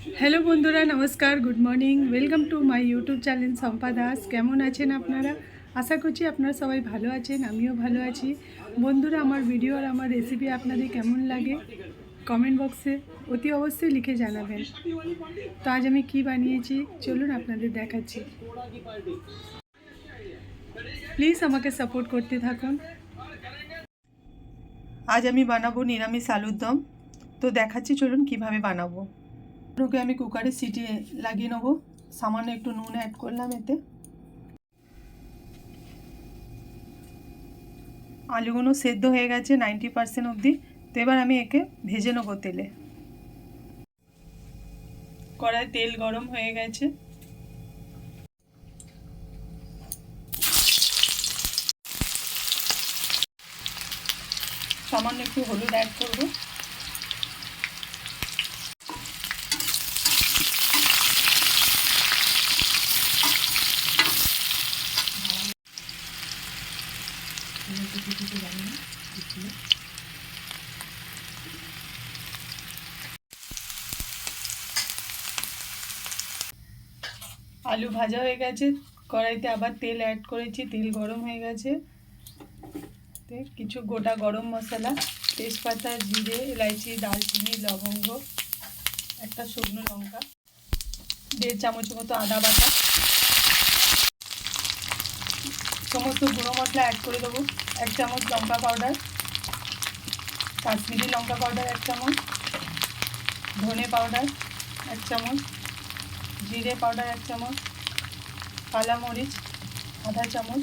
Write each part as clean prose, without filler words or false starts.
Hello বন্ধুরা, নমস্কার, good morning, welcome to my YouTube channel Shampa Das. কেমন আছেন আপনারা? আশা করছি আপনারা সবাই ভালো আছেন, আমিও ভালো আছি। বন্ধুরা, আমার ভিডিও আর আমার রেসিপি আপনাদের কেমন লাগে কমেন্ট বক্সে অতি অবশ্যই লিখে জানাবেন। তো আজ আমি কি বানিয়েছি চলুন আপনাদের দেখাচ্ছি। প্লিজ আমাকে সাপোর্ট করতে থাকুন। আজ আমি বানাবো নিরামিষ আলুর দম। তো দেখাচ্ছি চলুন কিভাবে বানাবো। ওকে আমি কুকারে সিটি লাগিয়ে নেবো। সামান্য একটু নুন অ্যাড করলাম এতে। আলুগুলো সেদ্ধ হয়ে গেছে 90% অবধি। তো এবার আমি একে ভেজে নেবো তেলে। কড়াই তেল গরম হয়ে গেছে। সামান্য একটু হলুদ অ্যাড করবো। আলু ভাজা হয়ে গেছে। কড়াইতে আবার তেল অ্যাড করেছি, তেল গরম হয়ে গেছে। কিছু গোটা গরম মশলা, তেজপাতা, জিরে, এলাইচি, দারচিনি, লবঙ্গ, একটা শুকনো লঙ্কা, 1.5 চামচ মতো আদা বাটা, সমস্ত গুঁড়ো মশলা অ্যাড করে দেবো। 1 চামচ লঙ্কা পাউডার, কাশ্মীরি লঙ্কা পাউডার 1 চামচ, ধনে পাউডার 1 চামচ, জিরে পাউডার 1 চামচ, কালা মরিচ আধা চামচ,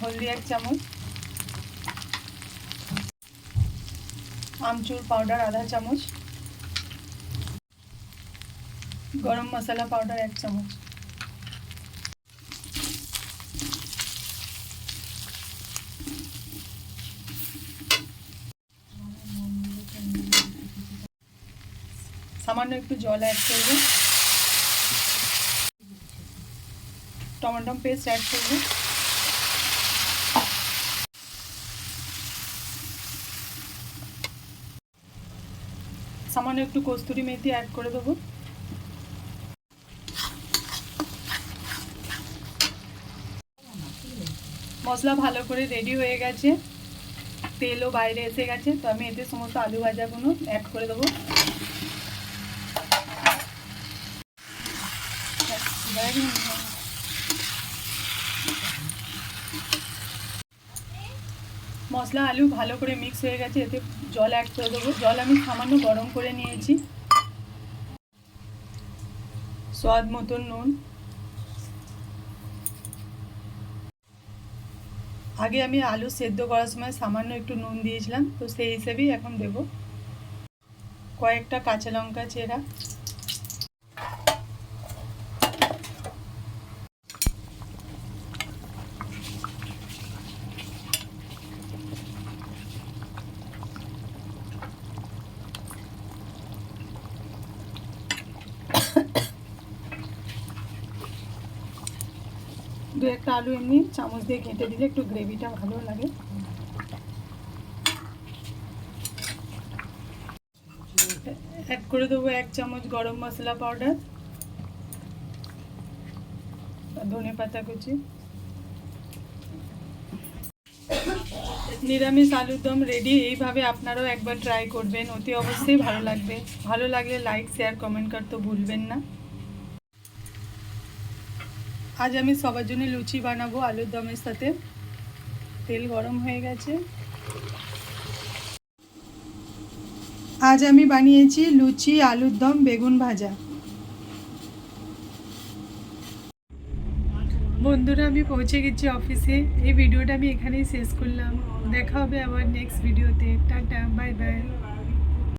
হলদি 1 চামচ, আমচুর পাউডার আধা চামচ, গরম মশলা পাউডার 1 চামচ। সামান্য একটু জল অ্যাড করব। টমেটো পেস্ট অ্যাড করব। সামান্য একটু কস্তুরি মেথি অ্যাড করে দেবো। মশলা ভালো করে রেডি হয়ে গেছে, তেলও বাইরে এসে গেছে। তো আমি এতে সমস্ত আলু ভাজাগুলো অ্যাড করে দেবো। মশলা আলু ভালো করে মিক্স হয়ে গেছে, এতে জল অ্যাড করে দেবো। জল আমি সামান্য গরম করে নিয়েছি। স্বাদ মতন নুন। আগে আমি আলু সেদ্ধ করার সময় সামান্য একটু নুন দিয়েছিলাম, তো সেই হিসেবেই এখন দেব। কয়েকটা কাঁচা লঙ্কা চেরা, দু একটা আলু এমনি চামচ দিয়ে ঘেঁটে দিলে একটু গ্রেভিটা ভালো লাগে। অ্যাড করে দেবো 1 চামচ গরম মশলা পাউডার, ধনে পাতা কুচি। নিরামিষ আলুর দম রেডি। এইভাবে আপনারাও একবার ট্রাই করবেন, অতি অবশ্যই ভালো লাগবে। ভালো লাগলে লাইক শেয়ার কমেন্ট করতে ভুলবেন না। আজ আমি সবার জন্য লুচি বানাবো আলুর দমের সাথে। তেল গরম হয়ে গেছে। আজ আমি বানিয়েছি লুচি, আলুর দম, বেগুন ভাজা। বন্ধুরা, আমি পৌঁছে গেছি অফিসে। এই ভিডিওটা আমি এখানেই শেষ করলাম। দেখা হবে আবার নেক্সট ভিডিওতে। Tata, bye bye.